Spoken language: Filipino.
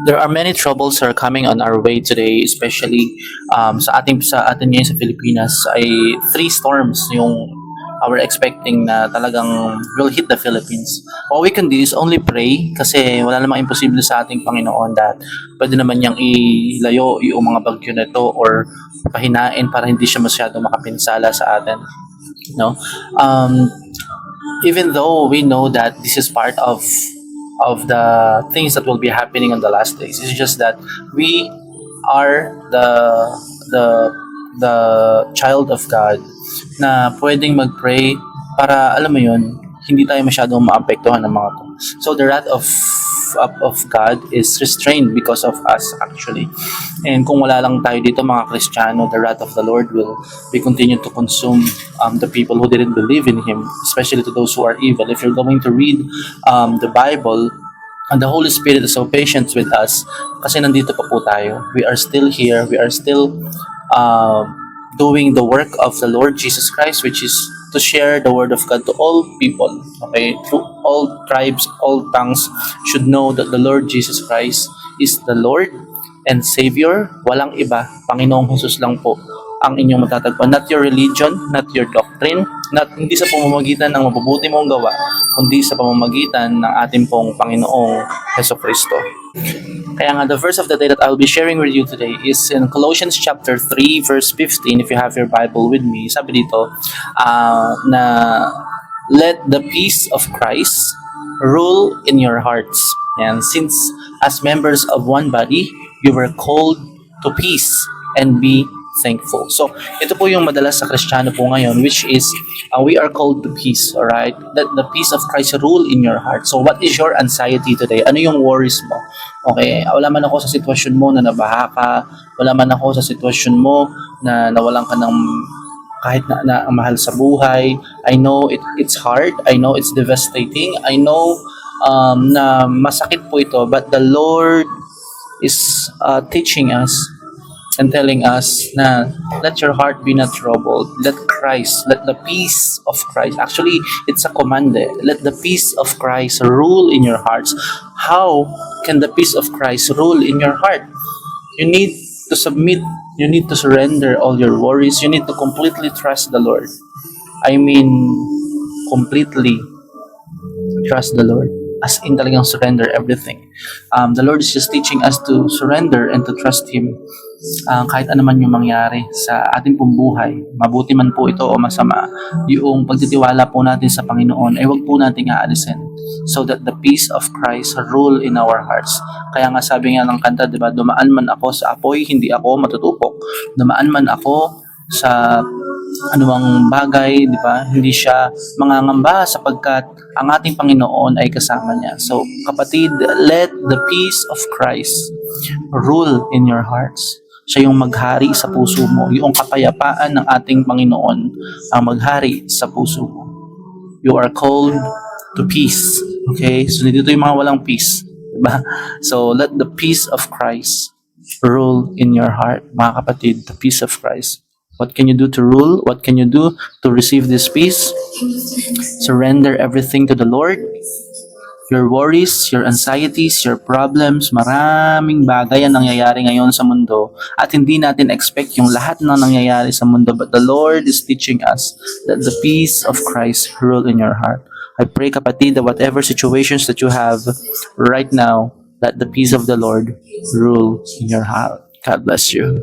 There are many troubles are coming on our way today, especially sa atin ngayon sa Pilipinas ay three storms yung we're expecting na talagang will hit the Philippines. All we can do is only pray kasi wala namang imposible sa ating Panginoon that pwede naman niyang ilayo yung mga bagyo na ito or pahinain para hindi siya masyado makapinsala sa atin. No? Um, Even though we know that this is part of the things that will be happening on the last days. It's just that we are the the child of God na pwedeng mag-pray para alam mo yun, hindi tayo masyadong maapektuhan ng mga to. So the wrath of God is restrained because of us actually. And kung wala lang tayo dito mga Kristiyano, the wrath of the Lord will be continued to consume the people who didn't believe in Him, especially to those who are evil. If you're going to read the Bible, and the Holy Spirit is so patient with us kasi nandito pa po tayo. We are still here. We are still doing the work of the Lord Jesus Christ, which is to share the word of God to all people. Okay, through all tribes, all tongues should know that the Lord Jesus Christ is the Lord and Savior. Walang iba, Panginoong Jesus lang po ang inyong matatagpuan. Not your religion, not your doctrine, hindi sa pamamagitan ng mabubuti mong gawa, kundi sa pamamagitan ng ating pong Panginoong Hesus Kristo. Kaya nga, the verse of the day that I'll be sharing with you today is in Colossians chapter 3, verse 15. If you have your Bible with me, sabi dito, na let the peace of Christ rule in your hearts. And since as members of one body, you were called to peace and be thankful. So, ito po yung madalas sa Kristiyano po ngayon, which is we are called to peace, alright? Let the peace of Christ rule in your heart. So, what is your anxiety today? Ano yung worries mo? Okay, wala man ako sa sitwasyon mo na nabaha ka, wala man ako sa sitwasyon mo na nawalan ka ng kahit na mahal sa buhay. I know it's hard, I know it's devastating, I know na masakit po ito, but the Lord is teaching us and telling us na let your heart be not troubled. Let the peace of Christ. Actually, it's a command. Let the peace of Christ rule in your hearts. How can the peace of Christ rule in your heart? You need to submit. You need to surrender all your worries. You need to completely trust the Lord. I mean, completely trust the Lord. As in talagang surrender everything. The Lord is just teaching us to surrender and to trust Him. Kahit ano man yung mangyari sa ating pong buhay, mabuti man po ito o masama, yung pagtitiwala po natin sa Panginoon ay wag po nating aalisin so that the peace of Christ rule in our hearts. Kaya nga sabi nga ng kanta, diba, dumaan man ako sa apoy, hindi ako matutupok. Dumaan man ako sa anumang bagay, di ba? Hindi siya mangangamba sapagkat ang ating Panginoon ay kasama niya. So, kapatid, let the peace of Christ rule in your hearts. Siya yung maghari sa puso mo. Yung kapayapaan ng ating Panginoon ang maghari sa puso mo. You are called to peace. Okay? So, dito yung mga walang peace. Diba? So, let the peace of Christ rule in your heart. Mga kapatid, the peace of Christ. What can you do to rule? What can you do to receive this peace? Surrender everything to the Lord. Your worries, your anxieties, your problems, maraming bagay ang nangyayari ngayon sa mundo at hindi natin expect yung lahat na nangyayari sa mundo, but the Lord is teaching us that the peace of Christ rule in your heart. I pray, kapatid, that whatever situations that you have right now, that the peace of the Lord rule in your heart. God bless you.